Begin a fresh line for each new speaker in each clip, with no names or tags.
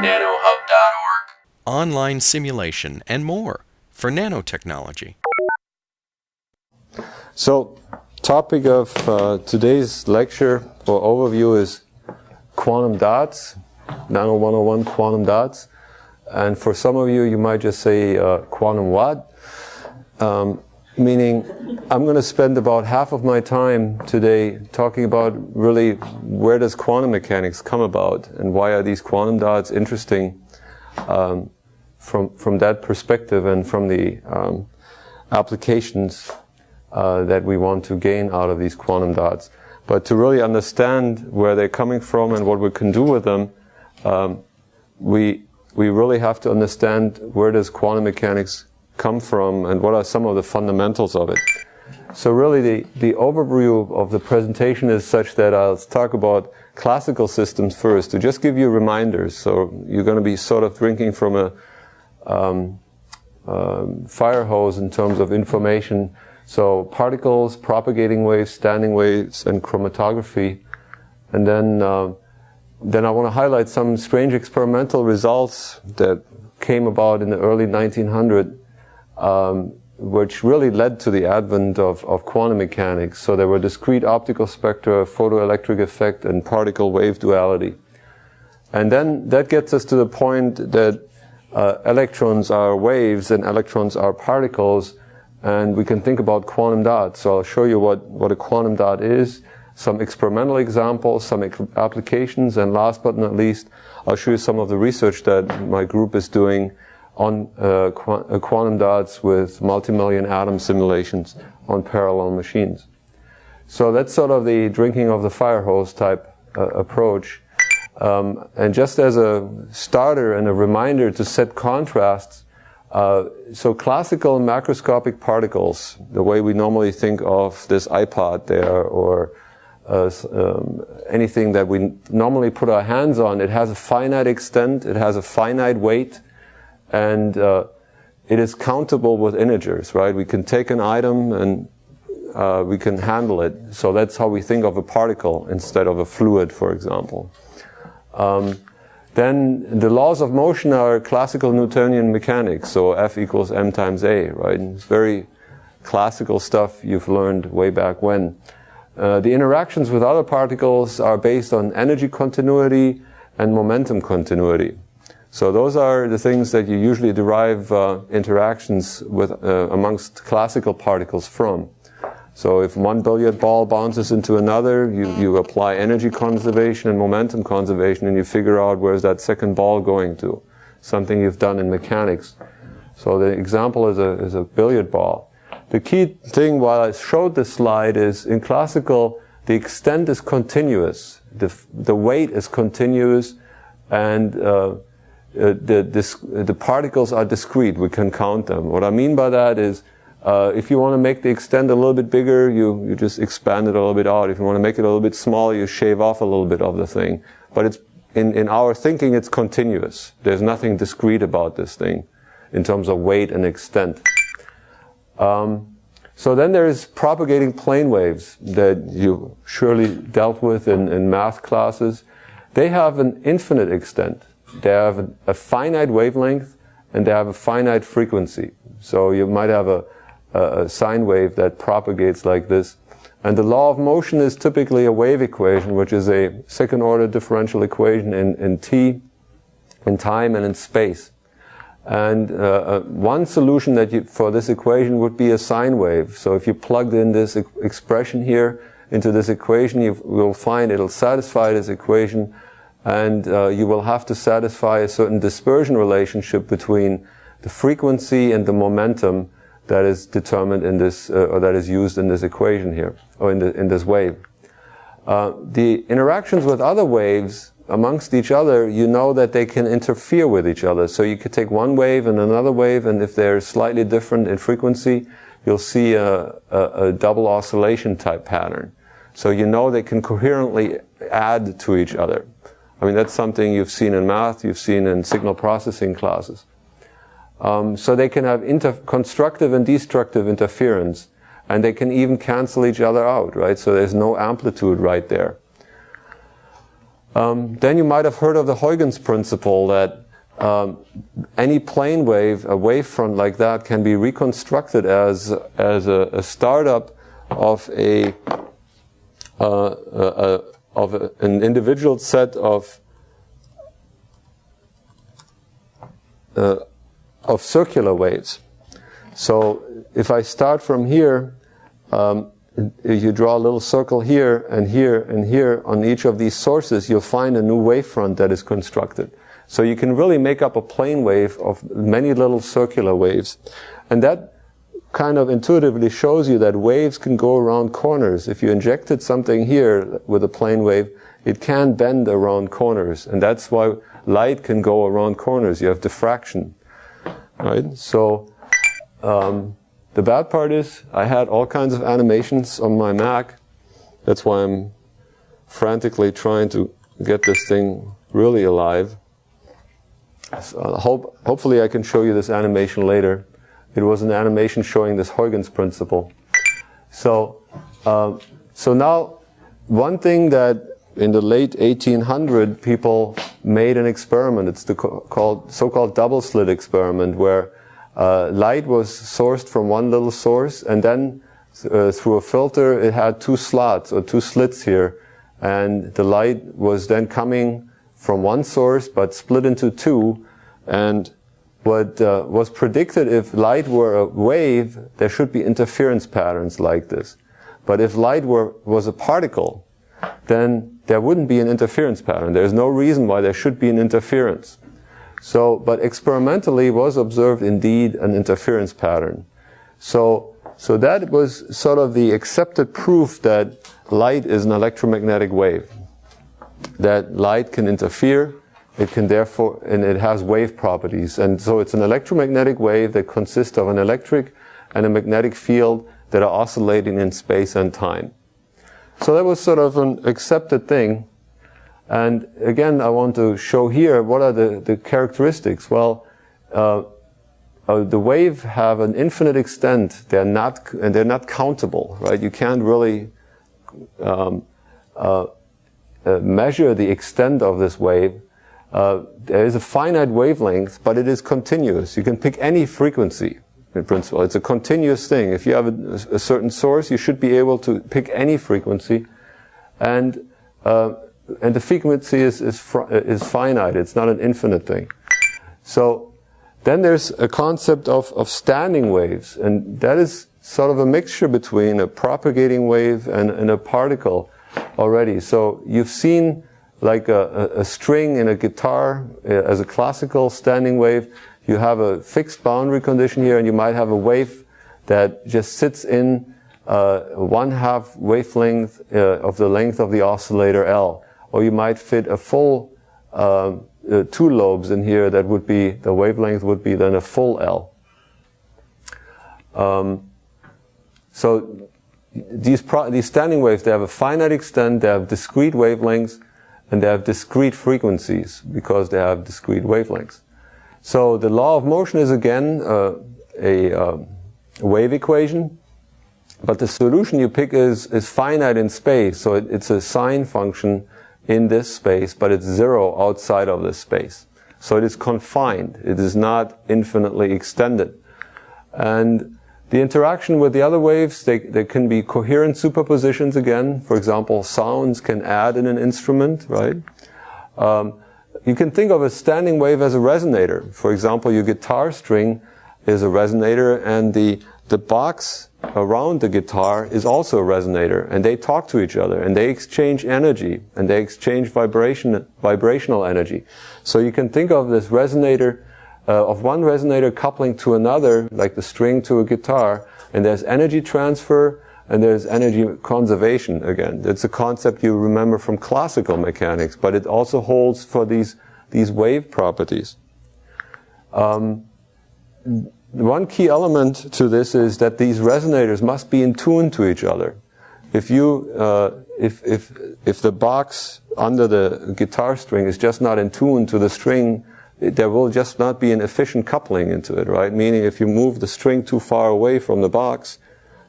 nanohub.org.
Online simulation and more for nanotechnology.
So, topic of today's lecture or overview is quantum dots, Nano 101 quantum dots. And for some of you, you might just say quantum what? Meaning, I'm going to spend about half of my time today talking about really where does quantum mechanics come about and why are these quantum dots interesting from that perspective and from the applications that we want to gain out of these quantum dots. But to really understand where they're coming from and what we can do with them, we really have to understand where does quantum mechanics come from and what are some of the fundamentals of it. So really the overview of the presentation is such that I'll talk about classical systems first to just give you reminders. So you're going to be sort of drinking from a fire hose in terms of information. So particles, propagating waves, standing waves, and chromatography. And then I want to highlight some strange experimental results that came about in the early 1900s, which really led to the advent of quantum mechanics. So there were discrete optical spectra, photoelectric effect, and particle wave duality. And then that gets us to the point that electrons are waves and electrons are particles, and we can think about quantum dots. So I'll show you what a quantum dot is, some experimental examples, some applications, and last but not least, I'll show you some of the research that my group is doing on quantum dots with multi-million atom simulations on parallel machines. So that's sort of the drinking of the fire hose type approach. And just as a starter and a reminder to set contrasts, so classical macroscopic particles, the way we normally think of this iPod there or anything that we normally put our hands on, it has a finite extent, it has a finite weight, and it is countable with integers, right? We can take an item and we can handle it. So that's how we think of a particle instead of a fluid, for example. Then the laws of motion are classical Newtonian mechanics, so F equals m times a, right? It's very classical stuff you've learned way back when. The interactions with other particles are based on energy continuity and momentum continuity. So those are the things that you usually derive interactions with amongst classical particles from. So if one billiard ball bounces into another, you apply energy conservation and momentum conservation, and you figure out where's that second ball going to. Something you've done in mechanics. So the example is a billiard ball. The key thing while I showed this slide is in classical, the extent is continuous. The weight is continuous, and the particles are discrete. We can count them. What I mean by that is, if you want to make the extent a little bit bigger, you just expand it a little bit out. If you want to make it a little bit smaller, you shave off a little bit of the thing. But it's in our thinking, it's continuous. There's nothing discrete about this thing in terms of weight and extent. So then there's propagating plane waves that you surely dealt with in math classes. They have an infinite extent. They have a finite wavelength and they have a finite frequency. So you might have a sine wave that propagates like this. And the law of motion is typically a wave equation, which is a second order differential equation in t, in time and in space. And one solution for this equation would be a sine wave. So if you plugged in this expression here into this equation, you will find it'll satisfy this equation, and you will have to satisfy a certain dispersion relationship between the frequency and the momentum that is determined in this, or that is used in this equation here, or in this wave. The interactions with other waves amongst each other, you know that they can interfere with each other. So you could take one wave and another wave, and if they're slightly different in frequency, you'll see a double oscillation type pattern. So you know they can coherently add to each other. I mean, that's something you've seen in math, you've seen in signal processing classes. So they can have constructive and destructive interference, and they can even cancel each other out, right? So there's no amplitude right there. Then you might have heard of the Huygens Principle, that any plane wave, a wavefront like that, can be reconstructed as a startup of an individual set of circular waves. So if I start from here, you draw a little circle here and here and here on each of these sources, you'll find a new wavefront that is constructed. So you can really make up a plane wave of many little circular waves. And that kind of intuitively shows you that waves can go around corners. If you injected something here with a plane wave, it can bend around corners. And that's why light can go around corners. You have diffraction, right? So the bad part is I had all kinds of animations on my Mac. That's why I'm frantically trying to get this thing really alive. So hopefully I can show you this animation later. It was an animation showing this Huygens Principle. So now one thing that in the late 1800s people made an experiment. It's the so-called double slit experiment, where light was sourced from one little source, and then through a filter it had two slots or two slits here, and the light was then coming from one source but split into two. And what was predicted, if light were a wave, there should be interference patterns like this. But if light was a particle, then there wouldn't be an interference pattern. There's no reason why there should be an interference. So, but experimentally was observed indeed an interference pattern. So that was sort of the accepted proof that light is an electromagnetic wave. That light can interfere, it can therefore, and it has wave properties. And so it's an electromagnetic wave that consists of an electric and a magnetic field that are oscillating in space and time. So that was sort of an accepted thing. And again, I want to show here what are the characteristics. Well, the wave have an infinite extent. They're not countable, right? You can't really measure the extent of this wave. There is a finite wavelength, but it is continuous. You can pick any frequency. In principle, it's a continuous thing. If you have a certain source, you should be able to pick any frequency, and the frequency is finite. It's not an infinite thing. So then there's a concept of standing waves, and that is sort of a mixture between a propagating wave and a particle already. So you've seen like a string in a guitar as a classical standing wave. You have a fixed boundary condition here, and you might have a wave that just sits in 1/2 wavelength of the length of the oscillator L. Or you might fit a full 2 lobes in here. That would be, the wavelength would be then a full L. So these standing waves, they have a finite extent, they have discrete wavelengths, and they have discrete frequencies because they have discrete wavelengths. So the law of motion is again a wave equation, but the solution you pick is finite in space. So it's a sine function in this space, but it's 0 outside of this space. So it is confined. It is not infinitely extended. And the interaction with the other waves, they can be coherent superpositions again. For example, sounds can add in an instrument, right? You can think of a standing wave as a resonator. For example, your guitar string is a resonator, and the box around the guitar is also a resonator, and they talk to each other, and they exchange energy, and they exchange vibrational energy. So you can think of this resonator, of one resonator coupling to another, like the string to a guitar, and there's energy transfer, and there's energy conservation again. It's a concept you remember from classical mechanics, but it also holds for these wave properties. One key element to this is that these resonators must be in tune to each other. If the box under the guitar string is just not in tune to the string, there will just not be an efficient coupling into it, right? Meaning if you move the string too far away from the box,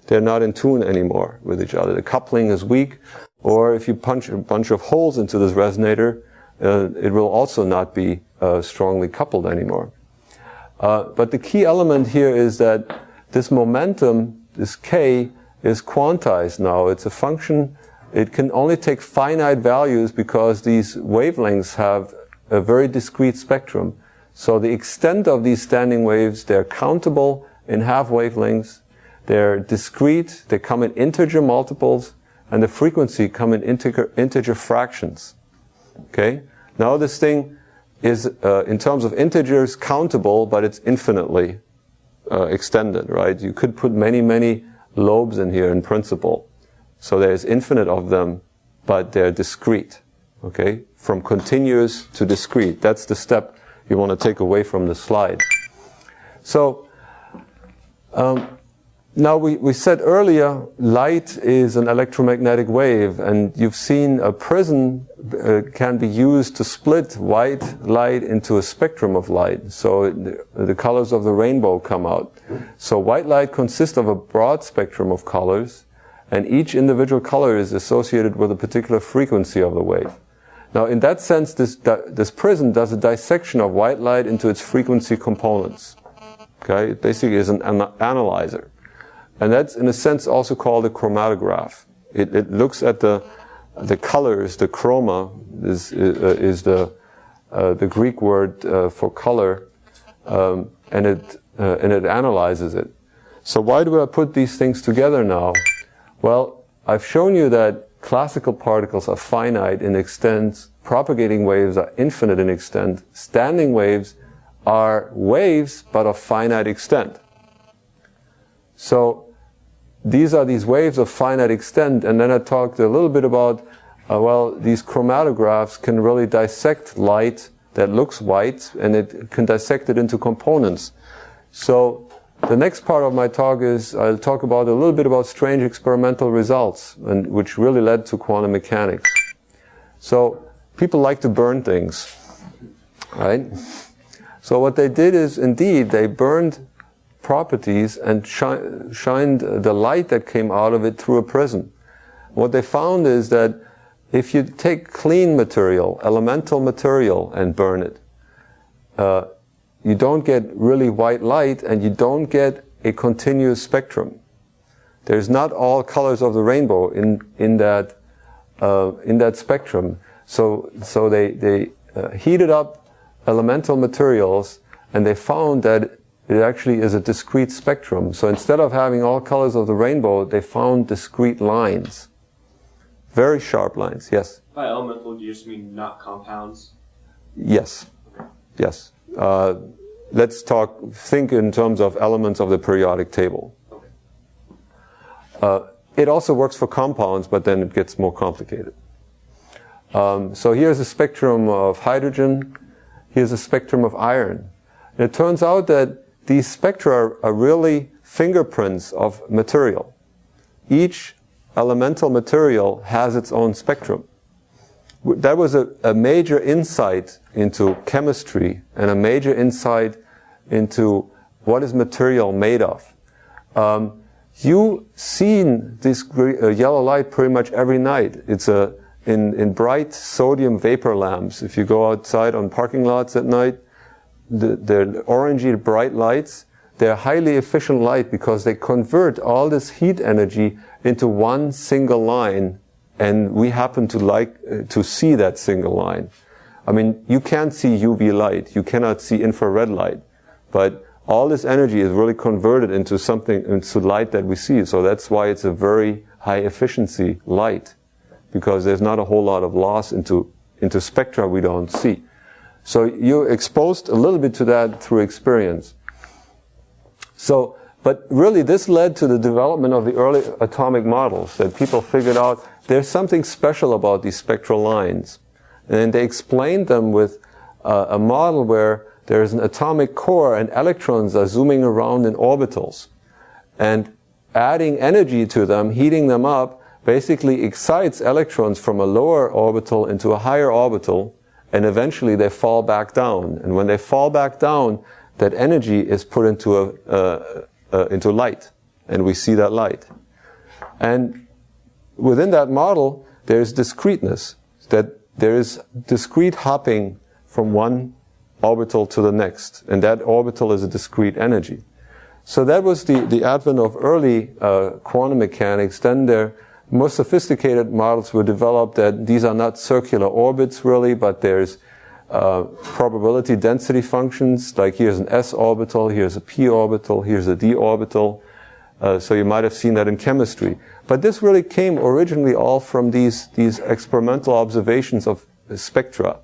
they're not in tune anymore with each other. The coupling is weak, or if you punch a bunch of holes into this resonator, it will also not be strongly coupled anymore. But the key element here is that this momentum, this k, is quantized now. It's a function. It can only take finite values because these wavelengths have a very discrete spectrum. So the extent of these standing waves, they're countable in half wavelengths. They're discrete. They come in integer multiples, and the frequency come in integer fractions. Okay? Now this thing is, in terms of integers, countable, but it's infinitely extended, right? You could put many, many lobes in here in principle. So there's infinite of them, but they're discrete. Okay? From continuous to discrete. That's the step you want to take away from the slide. So, now we said earlier, light is an electromagnetic wave, and you've seen a prism can be used to split white light into a spectrum of light. So the colors of the rainbow come out. So white light consists of a broad spectrum of colors, and each individual color is associated with a particular frequency of the wave. Now, in that sense, this prism does a dissection of white light into its frequency components. Okay? It basically is an analyzer. And that's, in a sense, also called a chromatograph. It looks at the colors. The chroma is the Greek word for color, and it analyzes it. So why do I put these things together now? Well, I've shown you that classical particles are finite in extent, propagating waves are infinite in extent, standing waves are waves but of finite extent. So these are these waves of finite extent, and then I talked a little bit about, these chromatographs can really dissect light that looks white, and it can dissect it into components. So the next part of my talk is I'll talk about a little bit about strange experimental results, and which really led to quantum mechanics. So people like to burn things, right? So what they did is, indeed, they burned properties and shined the light that came out of it through a prism. What they found is that if you take clean material, elemental material, and burn it, you don't get really white light, and you don't get a continuous spectrum. There's not all colors of the rainbow in that spectrum. So they heated up elemental materials, and they found that it actually is a discrete spectrum. So instead of having all colors of the rainbow, they found discrete lines. Very sharp lines, yes?
By elemental, do you just mean not compounds?
Yes, yes. Let's think in terms of elements of the periodic table.
Okay.
It also works for compounds, but then it gets more complicated. So here's a spectrum of hydrogen. Here's a spectrum of iron. And it turns out that these spectra are really fingerprints of material. Each elemental material has its own spectrum. That was a major insight into chemistry and a major insight into what is material made of. You've seen this yellow light pretty much every night. It's in bright sodium vapor lamps. If you go outside on parking lots at night, the orangey bright lights, they're highly efficient light because they convert all this heat energy into one single line, and we happen to see that single line. I mean, you can't see UV light, you cannot see infrared light, but all this energy is really converted into light that we see. So that's why it's a very high efficiency light, because there's not a whole lot of loss into spectra we don't see. So you're exposed a little bit to that through experience. So, but really this led to the development of the early atomic models, that people figured out there's something special about these spectral lines. And they explained them with a model where there's an atomic core and electrons are zooming around in orbitals. And adding energy to them, heating them up, basically excites electrons from a lower orbital into a higher orbital, and eventually they fall back down. And when they fall back down, that energy is put into light, and we see that light. And within that model, there's discreteness, that there is discrete hopping from one orbital to the next, and that orbital is a discrete energy. So that was the advent of early quantum mechanics. Then their more sophisticated models were developed that these are not circular orbits really, but there's probability density functions, like here's an s orbital, here's a p orbital, here's a d orbital. So you might have seen that in chemistry. But this really came originally all from these experimental observations of spectra.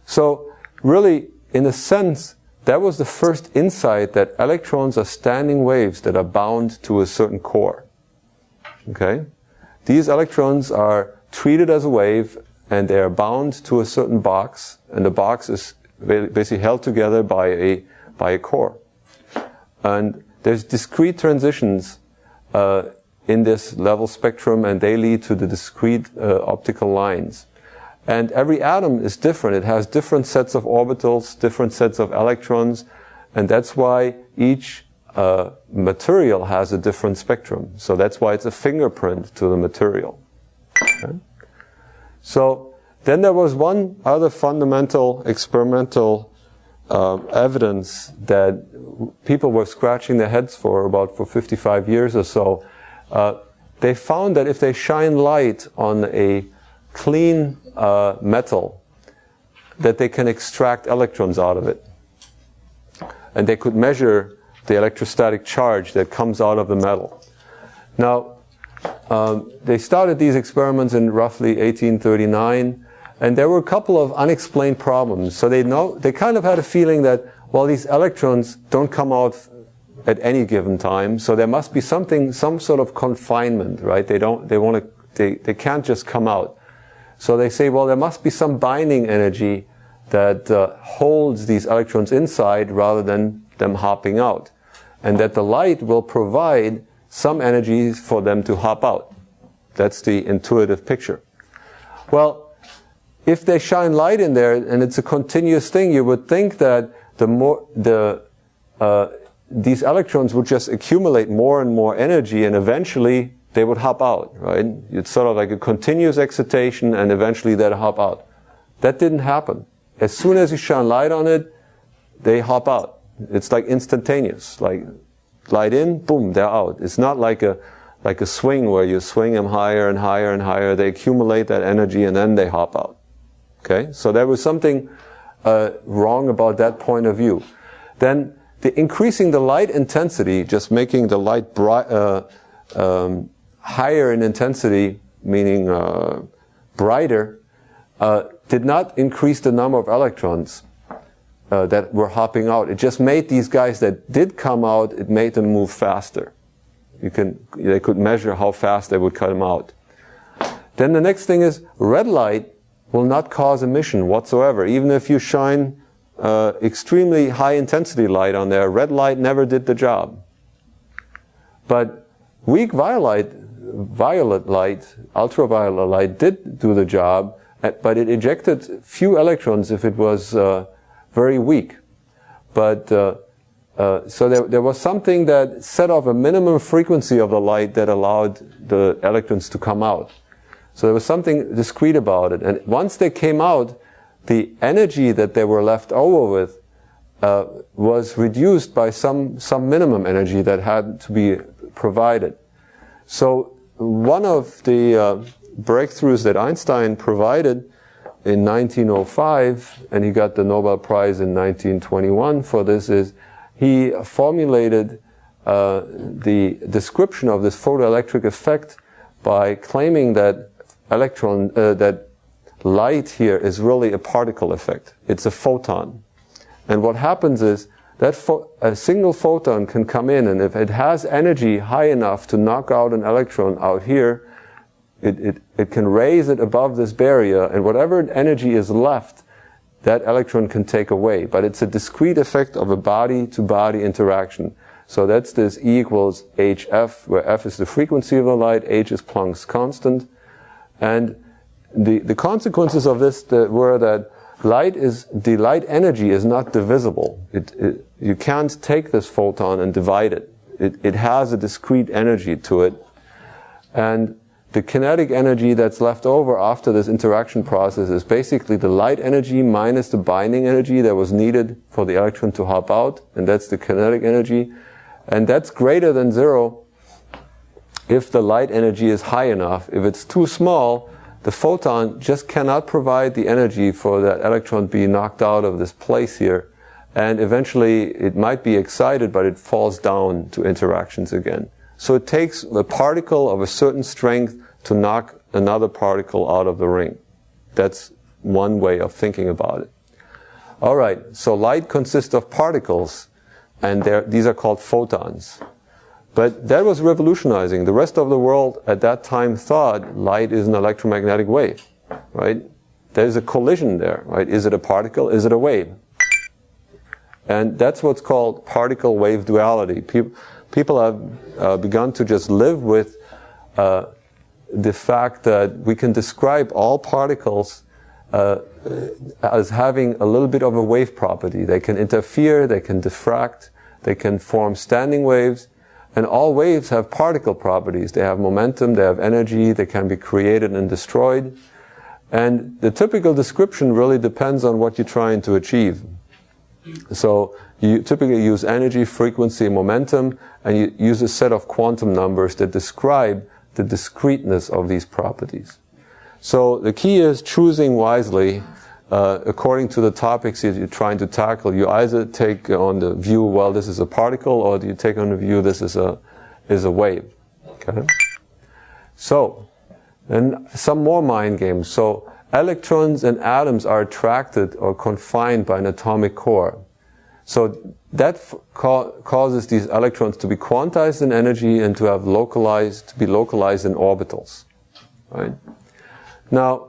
So really, in a sense, that was the first insight that electrons are standing waves that are bound to a certain core. Okay? These electrons are treated as a wave, and they are bound to a certain box, and the box is basically held together by a core. And there's discrete transitions in this level spectrum, and they lead to the discrete optical lines. And every atom is different. It has different sets of orbitals, different sets of electrons, and that's why each material has a different spectrum. So that's why it's a fingerprint to the material. Okay? So then there was one other fundamental experimental evidence that people were scratching their heads for 55 years or so. They found that if they shine light on a clean metal, that they can extract electrons out of it. And they could measure the electrostatic charge that comes out of the metal. Now, they started these experiments in roughly 1839, and there were a couple of unexplained problems. So they kind of had a feeling that, well, these electrons don't come out at any given time, so there must be some sort of confinement, right? They can't just come out. So they say, well, there must be some binding energy that holds these electrons inside rather than them hopping out, and that the light will provide some energy for them to hop out. That's the intuitive picture. Well, if they shine light in there and it's a continuous thing, you would think that these electrons would just accumulate more and more energy, and eventually they would hop out, right? It's sort of like a continuous excitation, and eventually they'd hop out. That didn't happen. As soon as you shine light on it, they hop out. It's like instantaneous. Like light in, boom, they're out. It's not like a swing where you swing them higher and higher and higher. They accumulate that energy and then they hop out. Okay? So there was something wrong about that point of view. Then increasing the light intensity, just making the light higher in intensity, meaning brighter, did not increase the number of electrons that were hopping out. It just made these guys that did come out, it made them move faster. They could measure how fast they would come out. Then the next thing is, red light will not cause emission whatsoever. Even if you shine extremely high intensity light on there, red light never did the job. But weak violet light, ultraviolet light did do the job, but it ejected few electrons if it was very weak. But so there was something that set off a minimum frequency of the light that allowed the electrons to come out. So there was something discrete about it. And once they came out, the energy that they were left over with was reduced by some minimum energy that had to be provided. So one of the breakthroughs that Einstein provided in 1905, and he got the Nobel Prize in 1921 for this, is he formulated the description of this photoelectric effect by claiming that that light here is really a particle effect. It's a photon. And what happens is that a single photon can come in, and if it has energy high enough to knock out an electron out here, it can raise it above this barrier, and whatever energy is left, that electron can take away. But it's a discrete effect of a body-to-body interaction. So that's this E equals hf, where f is the frequency of the light, h is Planck's constant. And the consequences of this were that the light energy is not divisible. You can't take this photon and divide it. It has a discrete energy to it. And the kinetic energy that's left over after this interaction process is basically the light energy minus the binding energy that was needed for the electron to hop out, and that's the kinetic energy. And that's greater than 0 if the light energy is high enough. If it's too small, the photon just cannot provide the energy for that electron being knocked out of this place here. And eventually it might be excited, but it falls down to interactions again. So it takes a particle of a certain strength to knock another particle out of the ring. That's one way of thinking about it. Alright, so light consists of particles, and these are called photons. But that was revolutionizing. The rest of the world at that time thought light is an electromagnetic wave, right? There's a collision there, right? Is it a particle? Is it a wave? And that's what's called particle-wave duality. People have begun to just live with the fact that we can describe all particles as having a little bit of a wave property. They can interfere, they can diffract, they can form standing waves, and all waves have particle properties. They have momentum, they have energy, they can be created and destroyed. And the typical description really depends on what you're trying to achieve. So you typically use energy, frequency, momentum, and you use a set of quantum numbers that describe the discreteness of these properties. So the key is choosing wisely according to the topics that you're trying to tackle. You either take on the view, well, this is a particle, or do you take on the view, this is a wave. Okay? So, and some more mind games. So electrons and atoms are attracted or confined by an atomic core. So that causes these electrons to be quantized in energy and to be localized in orbitals. Right? Now,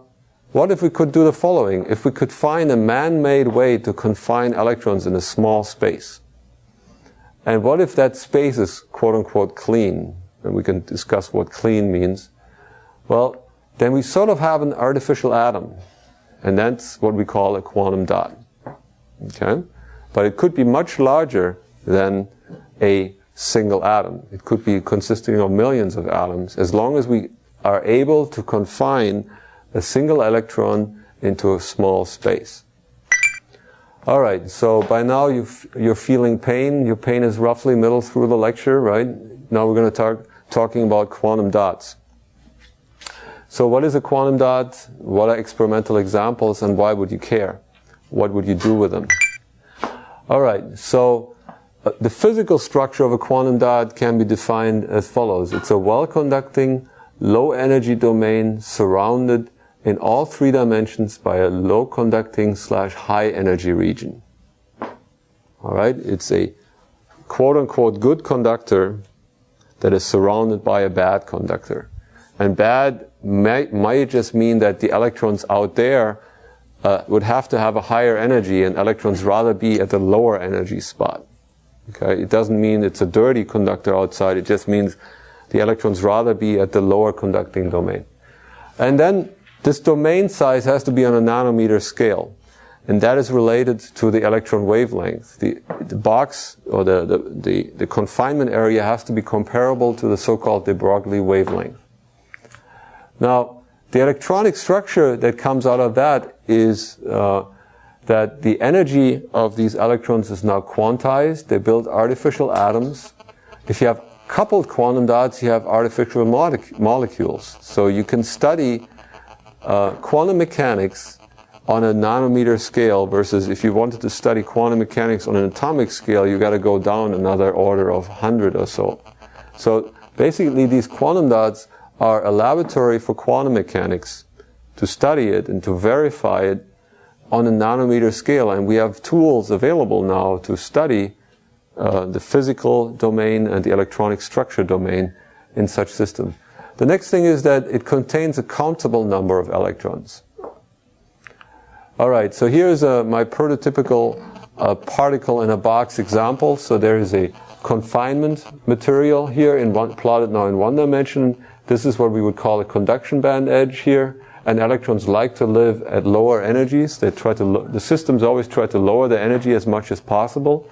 what if we could do the following? If we could find a man-made way to confine electrons in a small space. And what if that space is quote-unquote clean? And we can discuss what clean means. Well, then we sort of have an artificial atom. And that's what we call a quantum dot. Okay? But it could be much larger than a single atom. It could be consisting of millions of atoms, as long as we are able to confine a single electron into a small space. Alright, so by now you're feeling pain. Your pain is roughly middle through the lecture, right? Now we're going to talking about quantum dots. So what is a quantum dot? What are experimental examples, and why would you care? What would you do with them? Alright, so the physical structure of a quantum dot can be defined as follows. It's a well-conducting, low-energy domain surrounded in all 3 dimensions by a low-conducting / high-energy region. Alright, it's a quote-unquote good conductor that is surrounded by a bad conductor. And bad might just mean that the electrons out there would have to have a higher energy, and electrons rather be at the lower energy spot. Okay, it doesn't mean it's a dirty conductor outside, it just means the electrons rather be at the lower conducting domain. And then this domain size has to be on a nanometer scale, and that is related to the electron wavelength. The box, or the confinement area, has to be comparable to the so-called de Broglie wavelength. Now, the electronic structure that comes out of that is that the energy of these electrons is now quantized. They build artificial atoms. If you have coupled quantum dots, you have artificial molecules. So you can study quantum mechanics on a nanometer scale, versus if you wanted to study quantum mechanics on an atomic scale, you got to go down another order of 100 or so. So basically these quantum dots are a laboratory for quantum mechanics to study it and to verify it on a nanometer scale. And we have tools available now to study the physical domain and the electronic structure domain in such systems. The next thing is that it contains a countable number of electrons. Alright, so here's my prototypical particle in a box example. So there is a confinement material here plotted now in 1 dimension. This is what we would call a conduction band edge here. And electrons like to live at lower energies. The systems always try to lower the energy as much as possible.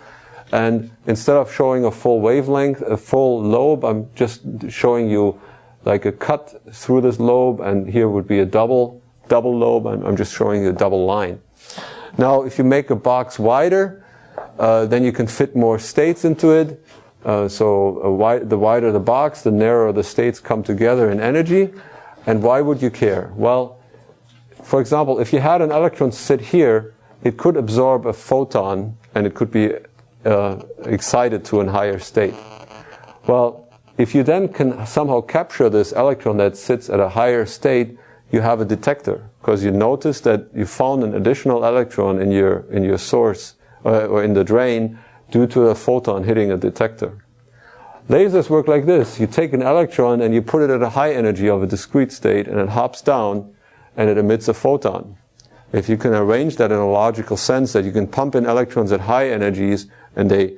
And instead of showing a full wavelength, a full lobe, I'm just showing you like a cut through this lobe, and here would be a double lobe. I'm just showing you a double line. Now, if you make a box wider, then you can fit more states into it. The wider the box, the narrower the states come together in energy. And why would you care? Well, for example, if you had an electron sit here, it could absorb a photon and it could be excited to a higher state. Well, if you then can somehow capture this electron that sits at a higher state, you have a detector, because you notice that you found an additional electron in your source or in the drain due to a photon hitting a detector. Lasers work like this. You take an electron and you put it at a high energy of a discrete state, and it hops down and it emits a photon. If you can arrange that in a logical sense, that you can pump in electrons at high energies and they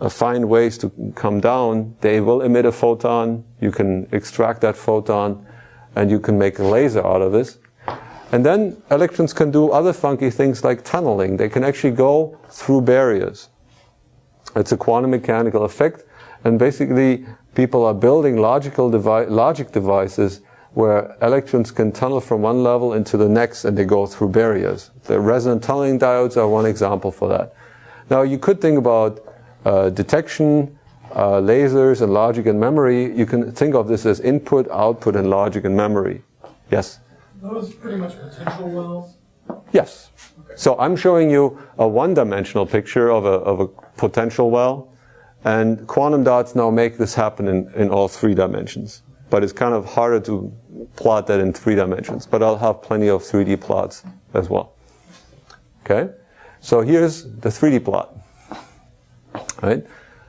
find ways to come down, they will emit a photon. You can extract that photon and you can make a laser out of this. And then electrons can do other funky things like tunneling. They can actually go through barriers. It's a quantum mechanical effect, and basically people are building logic devices where electrons can tunnel from one level into the next and they go through barriers. The resonant tunneling diodes are one example for that. Now you could think about detection, lasers and logic and memory. You can think of this as input, output and logic and memory. Yes?
Those pretty much potential wells?
Yes. Okay. So I'm showing you a one-dimensional picture of a potential well, and quantum dots now make this happen in all 3 dimensions. But it's kind of harder to plot that in 3 dimensions. But I'll have plenty of 3D plots as well. Okay? So here's the 3D plot. Right?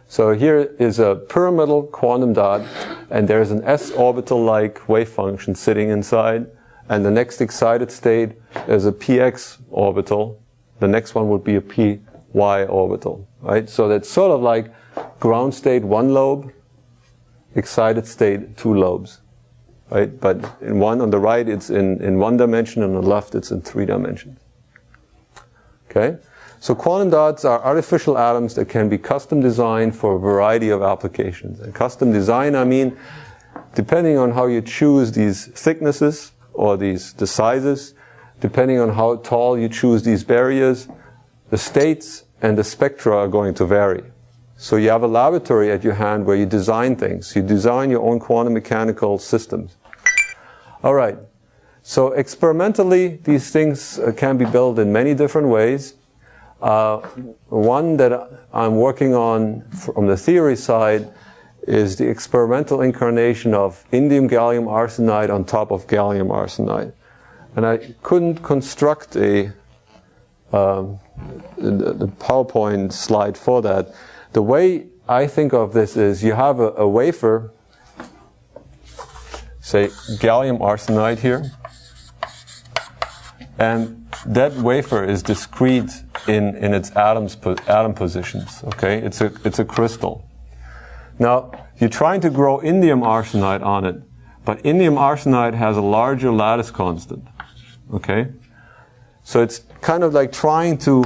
So here is a pyramidal quantum dot, and there's an s orbital-like wave function sitting inside. And the next excited state is a px orbital. The next one would be a py orbital. Right? So that's sort of like ground state 1 lobe, excited state 2 lobes. Right? But in one on the right it's in 1 dimension, and on the left it's in 3 dimensions. Okay? So quantum dots are artificial atoms that can be custom designed for a variety of applications. And custom design, I mean, depending on how you choose these thicknesses or the sizes, depending on how tall you choose these barriers, the states and the spectra are going to vary. So you have a laboratory at your hand where you design things. You design your own quantum mechanical systems. All right. So experimentally, these things can be built in many different ways. One that I'm working on from the theory side is the experimental incarnation of indium gallium arsenide on top of gallium arsenide. And I couldn't construct the PowerPoint slide for that. The way I think of this is you have a wafer, say gallium arsenide here, and that wafer is discrete in its atom positions. Okay, it's a crystal. Now you're trying to grow indium arsenide on it, but indium arsenide has a larger lattice constant. Okay, so it's kind of like trying to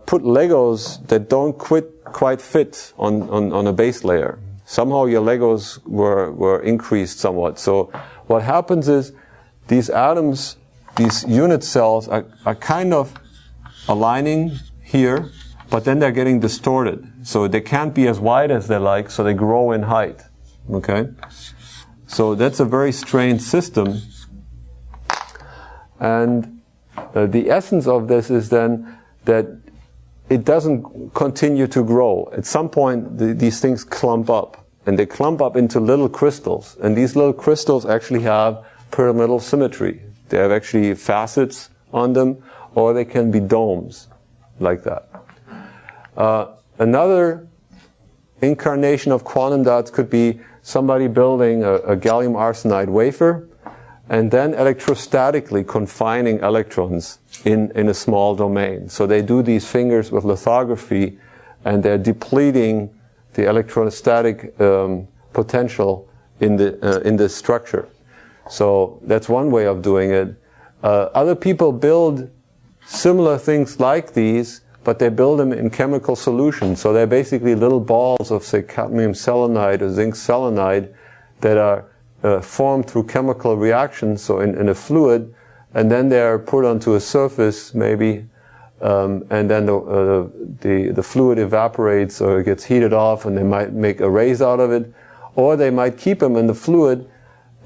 put Legos that don't quite fit on a base layer. Somehow your Legos were increased somewhat. So what happens is these atoms, these unit cells are kind of aligning here, but then they're getting distorted. So they can't be as wide as they like, so they grow in height. Okay? So that's a very strange system. And the essence of this is then that it doesn't continue to grow. At some point, these things clump up, and they clump up into little crystals. And these little crystals actually have pyramidal symmetry. They have actually facets on them, or they can be domes, like that. Another incarnation of quantum dots could be somebody building a gallium arsenide wafer, and then electrostatically confining electrons in a small domain. So they do these fingers with lithography, and they're depleting the electrostatic potential in the structure. So that's one way of doing it. Other people build similar things like these, but they build them in chemical solutions. So they're basically little balls of, say, cadmium selenide or zinc selenide that are formed through chemical reactions, so in a fluid, and then they are put onto a surface maybe, and then the fluid evaporates or gets heated off, and they might make arrays out of it, or they might keep them in the fluid,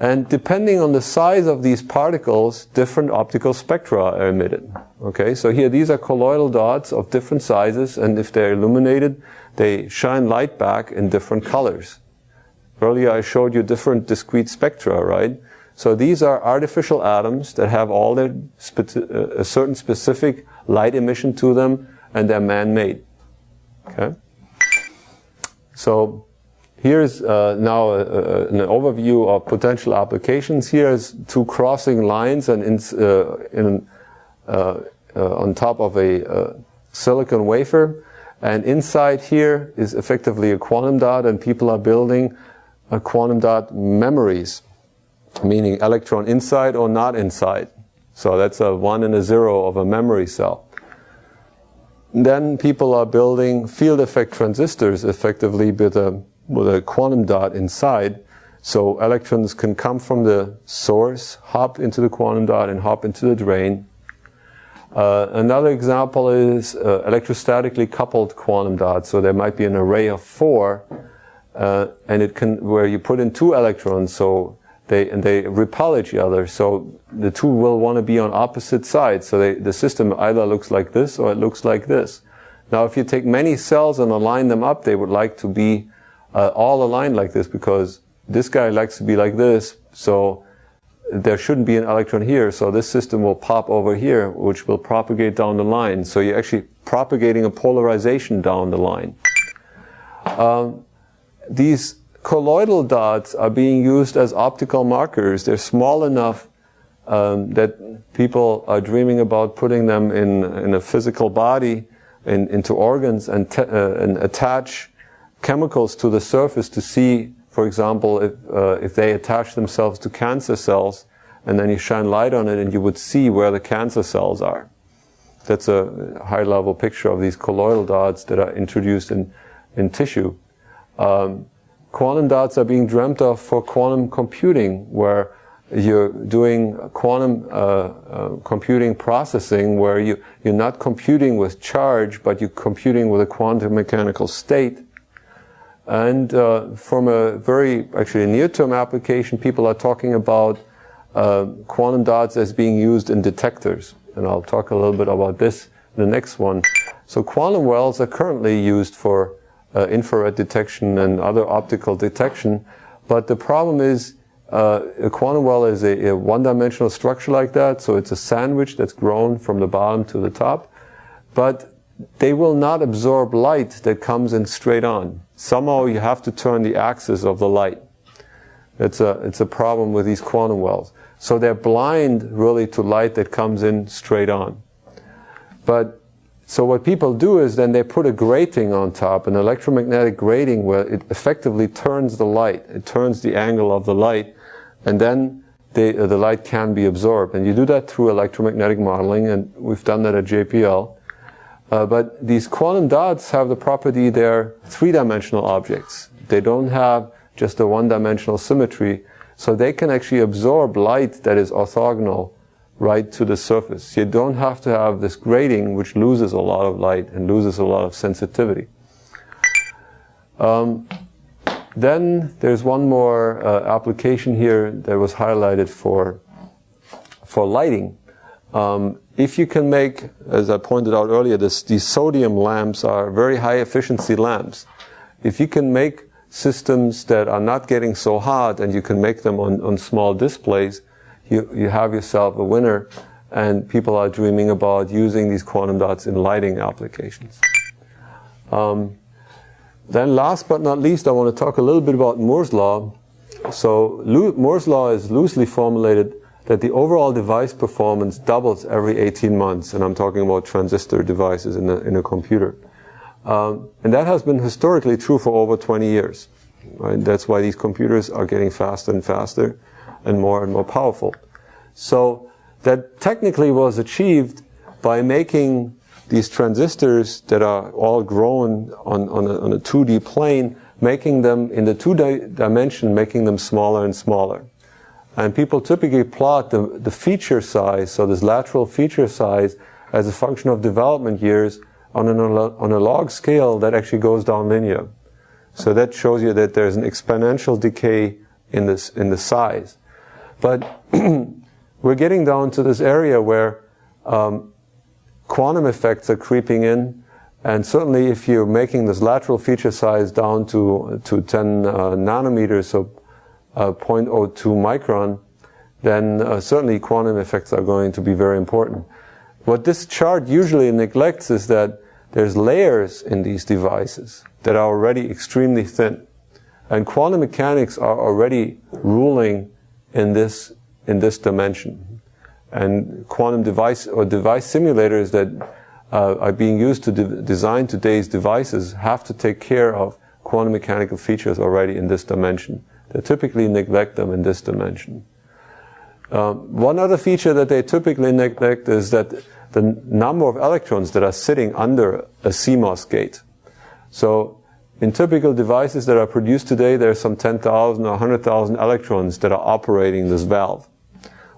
and depending on the size of these particles, different optical spectra are emitted. Okay, so here these are colloidal dots of different sizes, and if they're illuminated, they shine light back in different colors. Earlier I showed you different discrete spectra, right? So these are artificial atoms that have all their a certain specific light emission to them, and they're man-made. Okay? So here's now an overview of potential applications. Here's two crossing lines, and on top of a silicon wafer, and inside here is effectively a quantum dot, and people are building quantum dot memories, meaning electron inside or not inside. So that's a 1 and a 0 of a memory cell. Then people are building field effect transistors, effectively with a quantum dot inside, so electrons can come from the source, hop into the quantum dot, and hop into the drain. Another example is electrostatically coupled quantum dots. So there might be an array of 4, and it can, where you put in 2 electrons, so they repel each other. So the 2 will want to be on opposite sides. So the system either looks like this or it looks like this. Now, if you take many cells and align them up, they would like to be all aligned like this, because this guy likes to be like this. So there shouldn't be an electron here, so this system will pop over here, which will propagate down the line. So you're actually propagating a polarization down the line. These colloidal dots are being used as optical markers. They're small enough that people are dreaming about putting them in a physical body, into organs, and attach chemicals to the surface to see, for example, if they attach themselves to cancer cells, and then you shine light on it and you would see where the cancer cells are. That's a high-level picture of these colloidal dots that are introduced in tissue. Quantum dots are being dreamt of for quantum computing, where you're doing quantum computing processing, where you're not computing with charge, but you're computing with a quantum mechanical state. And from a very, actually, near-term application, people are talking about quantum dots as being used in detectors. And I'll talk a little bit about this in the next one. So quantum wells are currently used for infrared detection and other optical detection. But the problem is, a quantum well is a one-dimensional structure like that. So it's a sandwich that's grown from the bottom to the top. But they will not absorb light that comes in straight on. Somehow you have to turn the axis of the light. It's a problem with these quantum wells. So they're blind really to light that comes in straight on. But so what people do is then they put a grating on top, an electromagnetic grating, where it effectively turns the light. It turns the angle of the light, and then the light can be absorbed. And you do that through electromagnetic modeling, and we've done that at JPL. But these quantum dots have the property they're three-dimensional objects. They don't have just a one-dimensional symmetry, so they can actually absorb light that is orthogonal right to the surface. You don't have to have this grating, which loses a lot of light and loses a lot of sensitivity. Then there's one more application here that was highlighted for lighting. If you can make, as I pointed out earlier, these sodium lamps are very high efficiency lamps. If you can make systems that are not getting so hot and you can make them on small displays, you have yourself a winner, and people are dreaming about using these quantum dots in lighting applications. Then last but not least, I want to talk a little bit about Moore's law. So Moore's law is loosely formulated that the overall device performance doubles every 18 months, and I'm talking about transistor devices in a computer. And that has been historically true for over 20 years. Right? That's why these computers are getting faster and faster and more powerful. So that technically was achieved by making these transistors that are all grown on a 2D plane, making them in the 2D dimension, making them smaller and smaller. And people typically plot the feature size, so this lateral feature size, as a function of development years on a log scale that actually goes down linear. So that shows you that there's an exponential decay in the size. But we're getting down to this area where quantum effects are creeping in, and certainly if you're making this lateral feature size down to 10 nanometers, so 0.02 micron, then certainly quantum effects are going to be very important. What this chart usually neglects is that there's layers in these devices that are already extremely thin. And quantum mechanics are already ruling in this dimension. And quantum device simulators that are being used to design today's devices have to take care of quantum mechanical features already in this dimension. They typically neglect them in this dimension. One other feature that they typically neglect is that the number of electrons that are sitting under a CMOS gate. So in typical devices that are produced today, there are some 10,000 or 100,000 electrons that are operating this valve.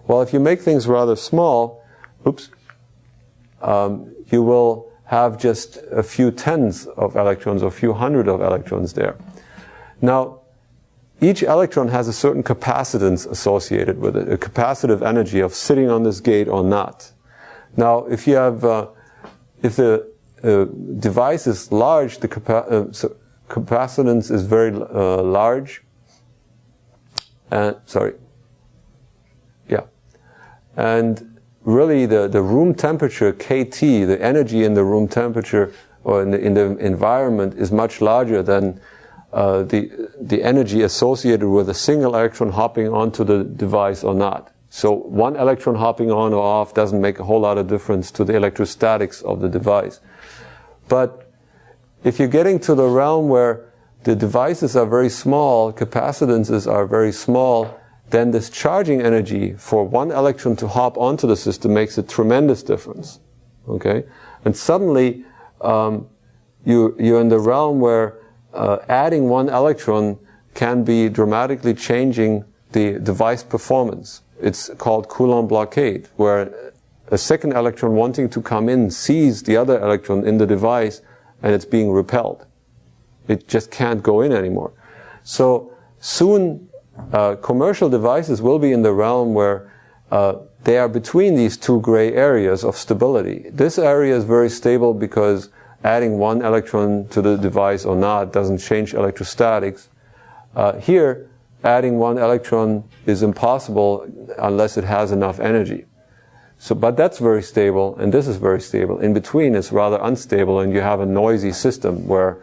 Well, if you make things rather small, you will have just a few tens of electrons or a few hundred of electrons there. Now, each electron has a certain capacitance associated with it, a capacitive energy of sitting on this gate or not. Now, if you have, if the device is large, the capacitance is very large. And really, the room temperature, KT, the energy in the room temperature or in the environment is much larger than the energy associated with a single electron hopping onto the device or not. So one electron hopping on or off doesn't make a whole lot of difference to the electrostatics of the device. But if you're getting to the realm where the devices are very small, capacitances are very small, then this charging energy for one electron to hop onto the system makes a tremendous difference. Okay? And suddenly, you're in the realm where adding one electron can be dramatically changing the device performance. It's called Coulomb blockade, where a second electron wanting to come in sees the other electron in the device and it's being repelled. It just can't go in anymore. So soon commercial devices will be in the realm where they are between these two gray areas of stability. This area is very stable because adding one electron to the device or not doesn't change electrostatics. Here, adding one electron is impossible unless it has enough energy. So, but that's very stable, and this is very stable. In between, it's rather unstable, and you have a noisy system where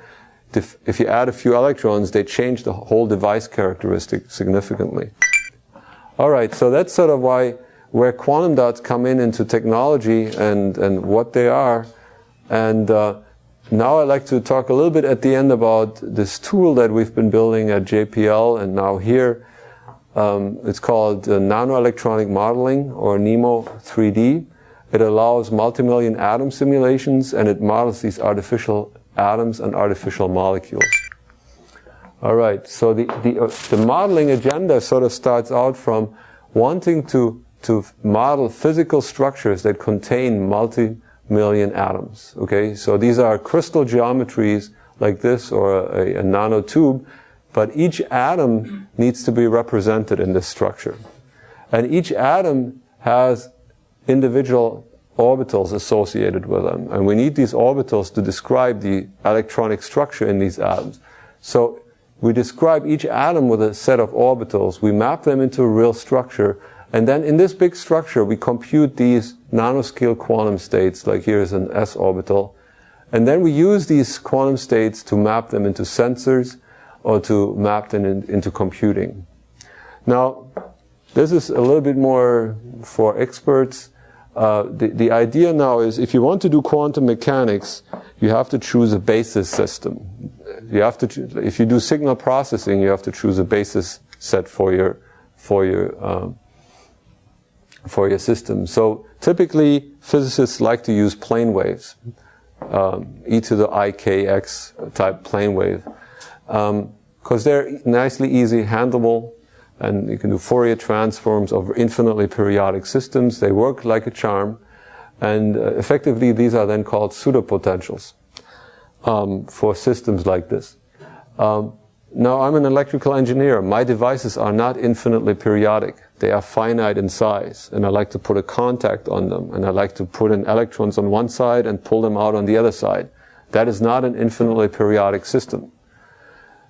if you add a few electrons, they change the whole device characteristic significantly. All right, so that's sort of where quantum dots come into technology and what they are. And now I'd like to talk a little bit at the end about this tool that we've been building at JPL and now here. It's called Nano Electronic Modeling, or NEMO 3D. It allows multimillion atom simulations, and it models these artificial atoms and artificial molecules. All right, so the modeling agenda sort of starts out from wanting to model physical structures that contain multi-million atoms. Okay, so these are crystal geometries like this, or a nanotube, but each atom needs to be represented in this structure. And each atom has individual orbitals associated with them. And we need these orbitals to describe the electronic structure in these atoms. So we describe each atom with a set of orbitals. We map them into a real structure. And then in this big structure, we compute these nanoscale quantum states, like here's an s orbital. And then we use these quantum states to map them into sensors or to map them into computing. Now, this is a little bit more for experts. The idea now is, if you want to do quantum mechanics, you have to choose a basis system. You have to, if you do signal processing, you have to choose a basis set for your system. So typically, physicists like to use plane waves, e to the ikx type plane wave, because they're nicely easy handleable. and you can do Fourier transforms of infinitely periodic systems. They work like a charm, and effectively these are then called pseudopotentials for systems like this. Now, I'm an electrical engineer. My devices are not infinitely periodic. They are finite in size, and I like to put a contact on them, and I like to put in electrons on one side and pull them out on the other side. That is not an infinitely periodic system.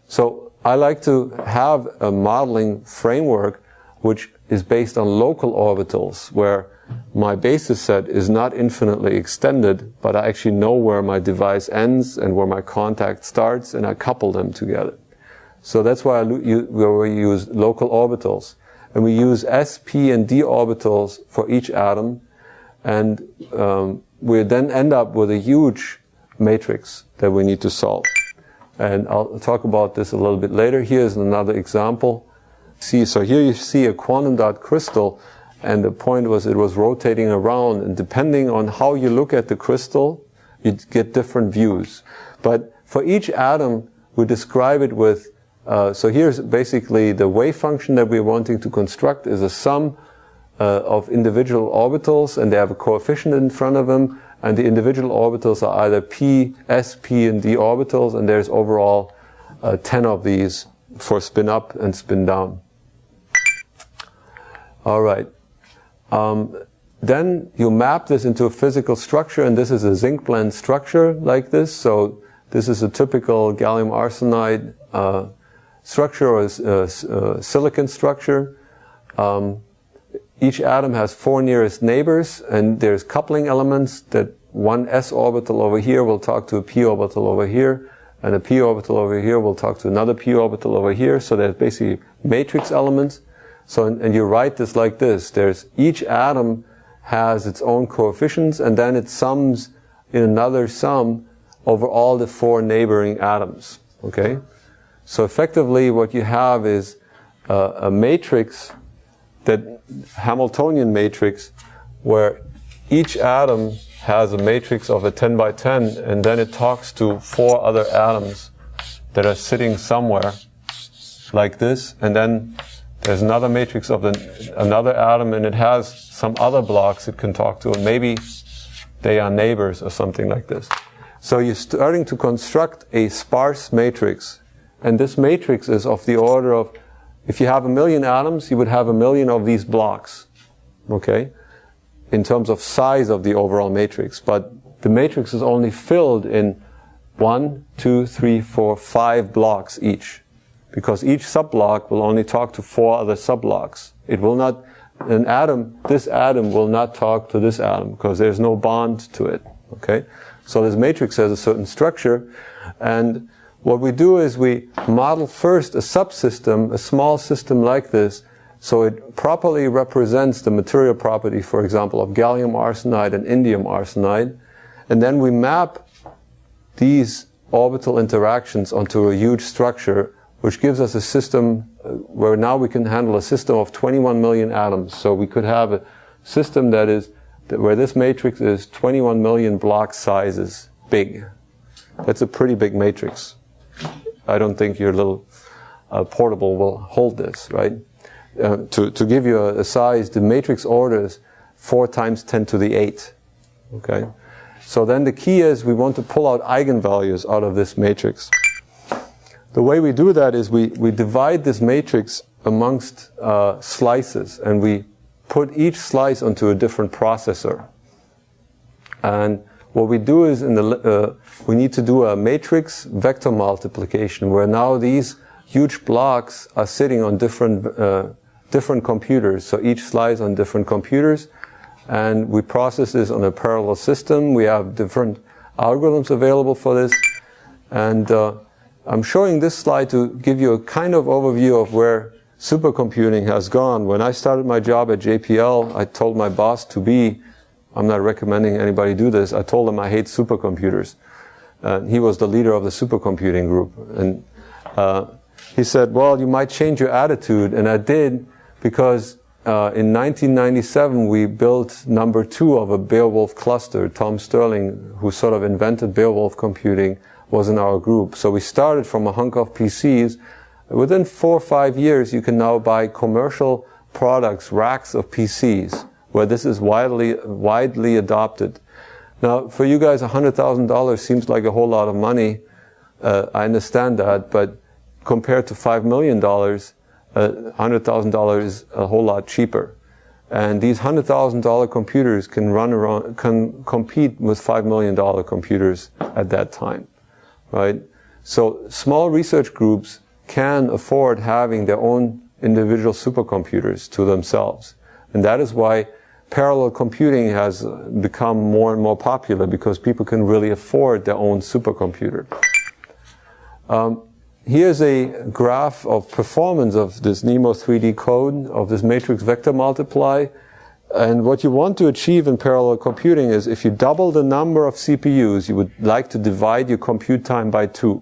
So I like to have a modeling framework which is based on local orbitals, where my basis set is not infinitely extended, but I actually know where my device ends and where my contact starts, and I couple them together. So that's why we use local orbitals. And we use s, p, and d orbitals for each atom. And we then end up with a huge matrix that we need to solve. And I'll talk about this a little bit later. Here's another example. So here you see a quantum dot crystal, and the point was it was rotating around, and depending on how you look at the crystal, you get different views. But for each atom, we describe it with so here's basically the wave function that we're wanting to construct is a sum of individual orbitals, and they have a coefficient in front of them, and the individual orbitals are either p, s, p, and d orbitals, and there's overall 10 of these for spin up and spin down. All right. Then you map this into a physical structure, and this is a zinc blende structure like this. So this is a typical gallium arsenide structure, or silicon structure. Each atom has 4 nearest neighbors, and there's coupling elements that one s orbital over here will talk to a p orbital over here, and a p orbital over here will talk to another p orbital over here. So there's basically matrix elements. So, and you write this like this. There's each atom has its own coefficients, and then it sums in another sum over all the 4 neighboring atoms. Okay? So effectively what you have is a matrix, that Hamiltonian matrix, where each atom has a matrix of a 10 by 10, and then it talks to 4 other atoms that are sitting somewhere like this, and then there's another matrix of another atom, and it has some other blocks it can talk to, and maybe they are neighbors or something like this. So you're starting to construct a sparse matrix, and this matrix is of the order of, if you have 1 million atoms, you would have 1 million of these blocks, okay, in terms of size of the overall matrix. But the matrix is only filled in 1, 2, 3, 4, 5 blocks each, because each subblock will only talk to 4 other subblocks. It will not, this atom will not talk to this atom, because there's no bond to it, okay? So this matrix has a certain structure, and what we do is we model first a subsystem, a small system like this, so it properly represents the material property, for example, of gallium arsenide and indium arsenide, and then we map these orbital interactions onto a huge structure, which gives us a system where now we can handle a system of 21 million atoms. So we could have a system where this matrix is 21 million block sizes big. That's a pretty big matrix. I don't think your little portable will hold this, right? To give you a size, the matrix order is 4 times 10 to the 8. Okay? So then the key is we want to pull out eigenvalues out of this matrix. The way we do that is we divide this matrix amongst slices, and we put each slice onto a different processor. And what we do is we need to do a matrix vector multiplication, where now these huge blocks are sitting on different computers. So each slice on different computers, and we process this on a parallel system. We have different algorithms available for this, and I'm showing this slide to give you a kind of overview of where supercomputing has gone. When I started my job at JPL, I told my boss I'm not recommending anybody do this, I told him I hate supercomputers. He was the leader of the supercomputing group. And he said, well, you might change your attitude. And I did, because in 1997 we built number 2 of a Beowulf cluster. Tom Sterling, who sort of invented Beowulf computing, was in our group. So we started from a hunk of PCs, Within 4 or 5 years, you can now buy commercial products, racks of PCs, where this is widely adopted. Now, for you guys, $100,000 seems like a whole lot of money. I understand that, but compared to $5 million, $100,000 is a whole lot cheaper. And these $100,000 computers can compete with $5 million computers at that time, right? So small research groups can afford having their own individual supercomputers to themselves. And that is why parallel computing has become more and more popular, because people can really afford their own supercomputer. Here's a graph of performance of this NEMO 3D code, of this matrix vector multiply. And what you want to achieve in parallel computing is, if you double the number of CPUs, you would like to divide your compute time by 2,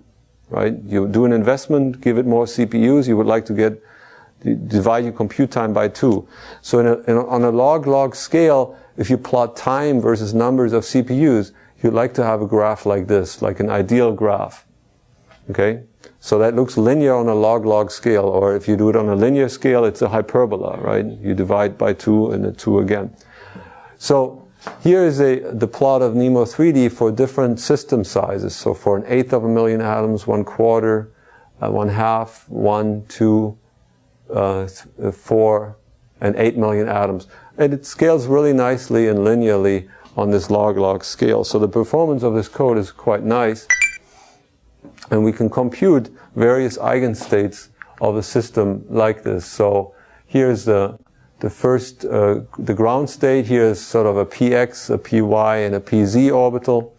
right? You do an investment, give it more CPUs, you would like to divide your compute time by 2. So on a log-log scale, if you plot time versus numbers of CPUs, you'd like to have a graph like this, like an ideal graph. Okay? So that looks linear on a log-log scale, or if you do it on a linear scale, it's a hyperbola, right? You divide by 2 and then 2 again. So here is the plot of NEMO 3D for different system sizes. So for 1/8 of a million atoms, 1/4, 1/2, 1, 2, 4, and 8 million atoms. And it scales really nicely and linearly on this log-log scale. So the performance of this code is quite nice. And we can compute various eigenstates of the system like this. So here's the first, the ground state. Here is sort of a px, a py, and a pz orbital.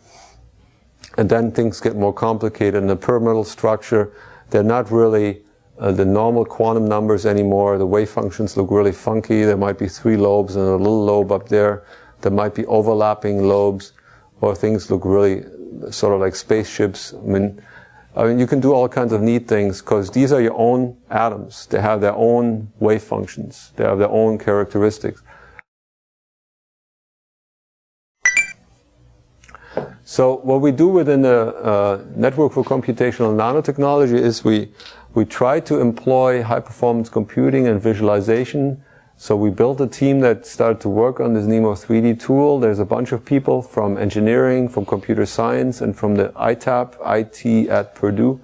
And then things get more complicated in the pyramidal structure. They're not really the normal quantum numbers anymore. The wave functions look really funky. There might be 3 lobes and a little lobe up there. There might be overlapping lobes, or things look really sort of like spaceships. I mean, you can do all kinds of neat things, because these are your own atoms. They have their own wave functions. They have their own characteristics. So what we do within the Network for Computational Nanotechnology is we try to employ high-performance computing and visualization. So we built a team that started to work on this NEMO 3D tool. There's a bunch of people from engineering, from computer science, and from the ITAP, IT at Purdue,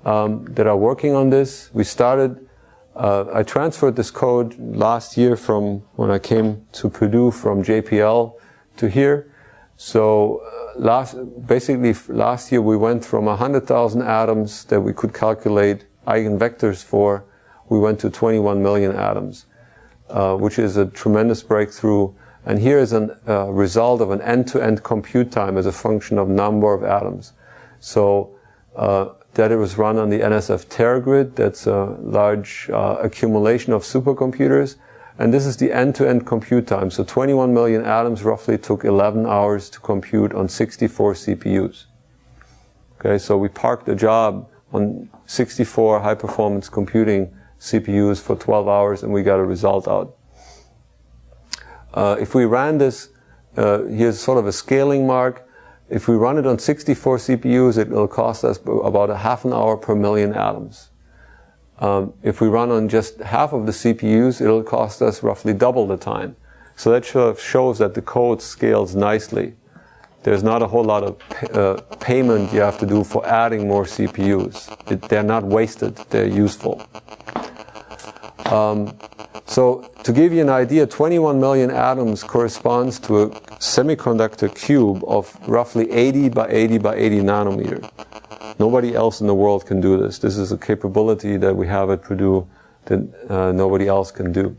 that are working on this. We started, I transferred this code last year from when I came to Purdue from JPL to here. So basically last year we went from 100,000 atoms that we could calculate eigenvectors for, we went to 21 million atoms. Which is a tremendous breakthrough. And here is a result of an end-to-end compute time as a function of number of atoms. So that it was run on the NSF TeraGrid. That's a large accumulation of supercomputers. And this is the end-to-end compute time. So 21 million atoms roughly took 11 hours to compute on 64 CPUs. Okay, so we parked a job on 64 high-performance computing CPUs for 12 hours, and we got a result out. If we ran this, here's sort of a scaling mark. If we run it on 64 CPUs, it will cost us about ½ an hour per million atoms. If we run on just half of the CPUs, it'll cost us roughly double the time. So that shows that the code scales nicely. There's not a whole lot of payment you have to do for adding more CPUs. They're not wasted, they're useful. So to give you an idea, 21 million atoms corresponds to a semiconductor cube of roughly 80 by 80 by 80 nanometer. Nobody else in the world can do this. This is a capability that we have at Purdue that nobody else can do.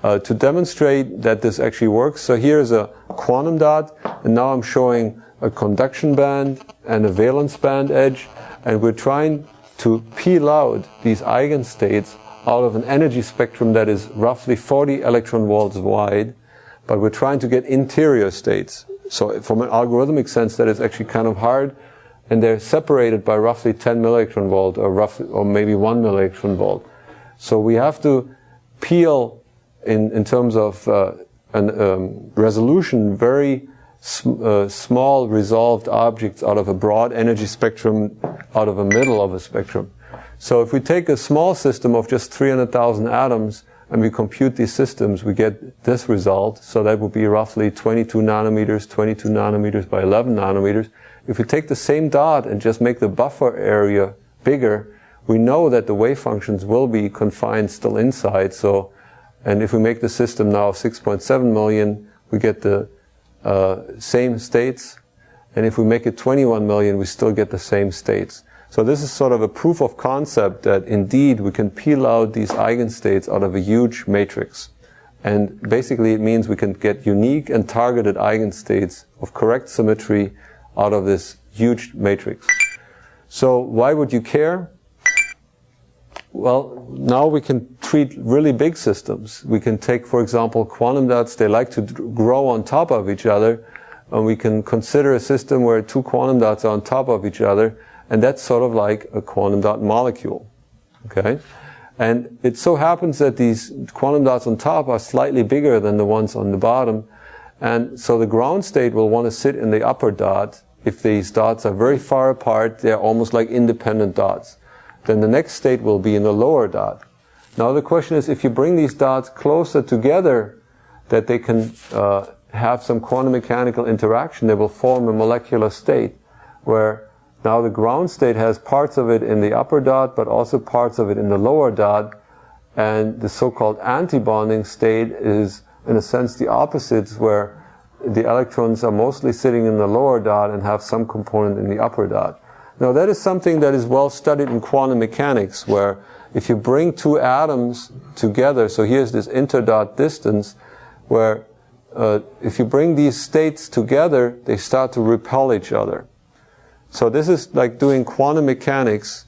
To demonstrate that this actually works, so here's a quantum dot, and now I'm showing a conduction band and a valence band edge, and we're trying to peel out these eigenstates out of an energy spectrum that is roughly 40 electron volts wide, but we're trying to get interior states. So from an algorithmic sense, that is actually kind of hard, and they're separated by roughly 10 millectron volt, or maybe 1 millectron volt. So we have to peel in terms of resolution very small resolved objects out of a broad energy spectrum, out of a middle of a spectrum. So if we take a small system of just 300,000 atoms and we compute these systems, we get this result. So that would be roughly 22 nanometers by 11 nanometers. If we take the same dot and just make the buffer area bigger, we know that the wave functions will be confined still inside. So, and if we make the system now 6.7 million, we get the same states. And if we make it 21 million, we still get the same states. So this is sort of a proof of concept that indeed we can peel out these eigenstates out of a huge matrix. And basically it means we can get unique and targeted eigenstates of correct symmetry out of this huge matrix. So why would you care? Well, now we can treat really big systems. We can take, for example, quantum dots. They like to grow on top of each other. And we can consider a system where two quantum dots are on top of each other. And that's sort of like a quantum dot molecule. Okay? And it so happens that these quantum dots on top are slightly bigger than the ones on the bottom. And so the ground state will want to sit in the upper dot. If these dots are very far apart, they're almost like independent dots. Then the next state will be in the lower dot. Now the question is, if you bring these dots closer together, that they can have some quantum mechanical interaction, they will form a molecular state, where now the ground state has parts of it in the upper dot, but also parts of it in the lower dot, and the so-called anti-bonding state is, in a sense, the opposites, where the electrons are mostly sitting in the lower dot and have some component in the upper dot. Now that is something that is well studied in quantum mechanics, where if you bring two atoms together, so here's this interdot distance, where if you bring these states together, they start to repel each other. So this is like doing quantum mechanics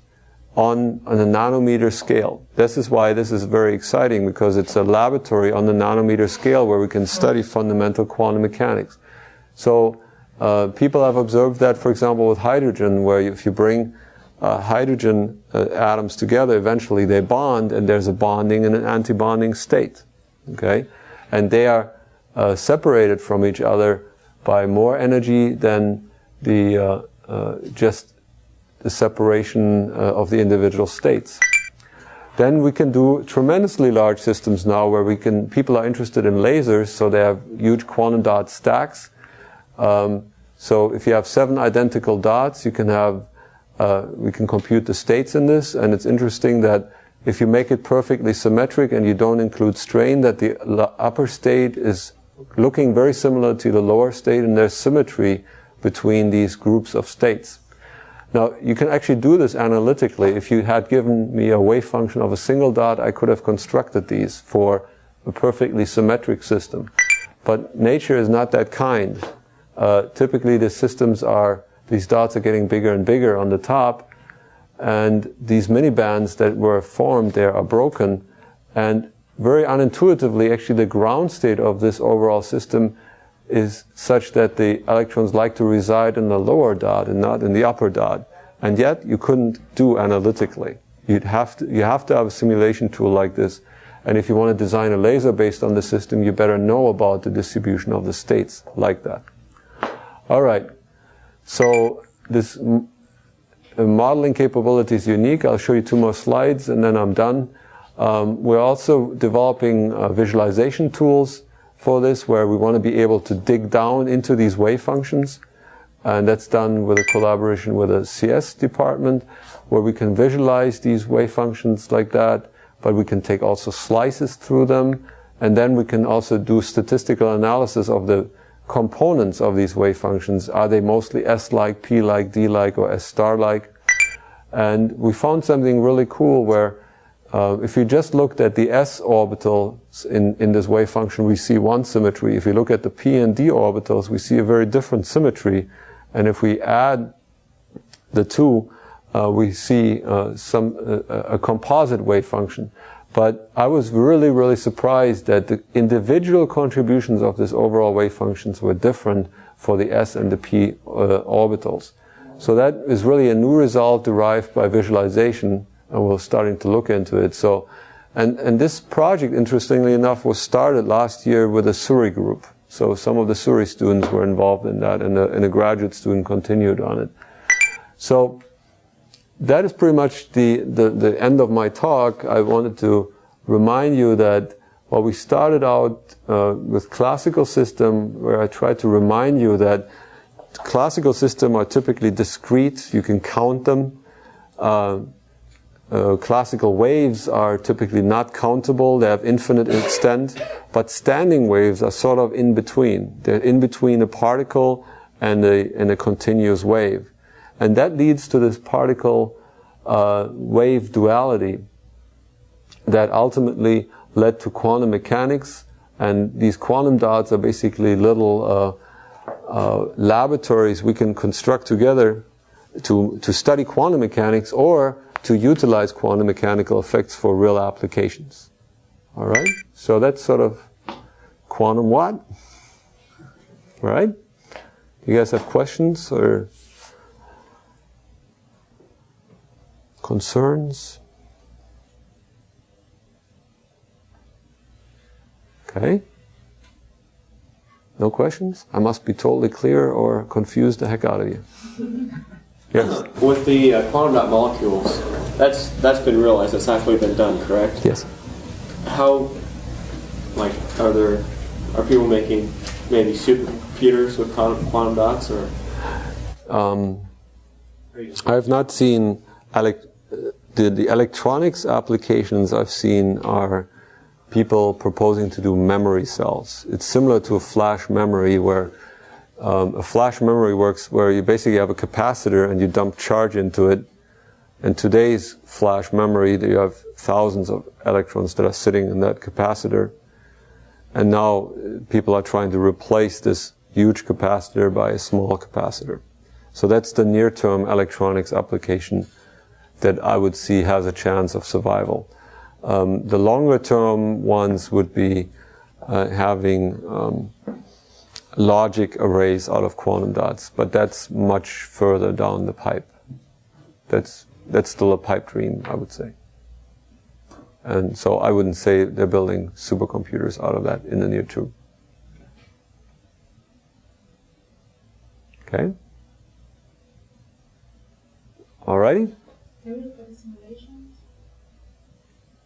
on a nanometer scale. This is why this is very exciting, because it's a laboratory on the nanometer scale where we can study fundamental quantum mechanics. So people have observed that, for example, with hydrogen, where if you bring hydrogen atoms together, eventually they bond, and there's a bonding and an anti-bonding state. Okay? And they are separated from each other by more energy than the just the separation of the individual states. Then we can do tremendously large systems now, where people are interested in lasers, so they have huge quantum dot stacks. So if you have 7 identical dots, you can have, we can compute the states in this, and it's interesting that if you make it perfectly symmetric and you don't include strain, that the upper state is looking very similar to the lower state, and there's symmetry between these groups of states. Now, you can actually do this analytically. If you had given me a wave function of a single dot, I could have constructed these for a perfectly symmetric system. But nature is not that kind. Typically, the systems these dots are getting bigger and bigger on the top, and these mini bands that were formed there are broken, and very unintuitively, actually, the ground state of this overall system is such that the electrons like to reside in the lower dot and not in the upper dot. And yet, you couldn't do analytically. You have to have a simulation tool like this. And if you want to design a laser based on the system, you better know about the distribution of the states like that. All right. So this modeling capability is unique. I'll show you 2 more slides, and then I'm done. We're also developing visualization tools for this, where we want to be able to dig down into these wave functions. And that's done with a collaboration with a CS department, where we can visualize these wave functions like that, but we can take also slices through them, and then we can also do statistical analysis of the components of these wave functions. Are they mostly S-like, P-like, D-like, or S-star-like? And we found something really cool where if you just looked at the S orbitals in this wave function, we see one symmetry. If you look at the P and D orbitals, we see a very different symmetry. And if we add the two, we see a composite wave function. But I was really, really surprised that the individual contributions of this overall wave functions were different for the S and the P orbitals. So that is really a new result derived by visualization, and we're starting to look into it. So, and this project, interestingly enough, was started last year with a Surrey group. So some of the Surrey students were involved in that, and a graduate student continued on it. So that is pretty much the end of my talk. I wanted to remind you that while we started out with classical system, where I tried to remind you that classical systems are typically discrete, you can count them. Classical waves are typically not countable, they have infinite extent, but standing waves are sort of in between. They're in between a particle and a continuous wave. And that leads to this particle wave duality that ultimately led to quantum mechanics. And these quantum dots are basically little laboratories we can construct together to study quantum mechanics or to utilize quantum mechanical effects for real applications. All right? So that's sort of quantum what? Right? You guys have questions or concerns? Okay. No questions? I must be totally clear or confuse the heck out of you. Yes?
With the quantum dot molecules, that's been realized, that's actually been done, correct?
Yes.
How, like, are people making maybe supercomputers with quantum dots, or?
I have not seen the electronics applications I've seen are people proposing to do memory cells. It's similar to a flash memory where a flash memory works where you basically have a capacitor and you dump charge into it. In today's flash memory, you have thousands of electrons that are sitting in that capacitor. And now people are trying to replace this huge capacitor by a small capacitor. So that's the near-term electronics application that I would see has a chance of survival. The longer-term ones would be having logic arrays out of quantum dots, but that's much further down the pipe. That's still a pipe dream, I would say. And so I wouldn't say they're building supercomputers out of that in the near term. Okay? Alrighty?
Can we look at the simulations?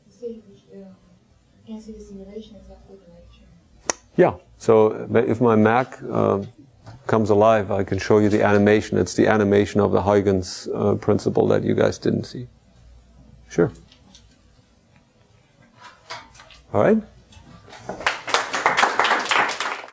You say you can see the simulation exactly the lecture.
Yeah. So if my Mac comes alive, I can show you the animation. It's the animation of the Huygens principle that you guys didn't see. Sure. All right.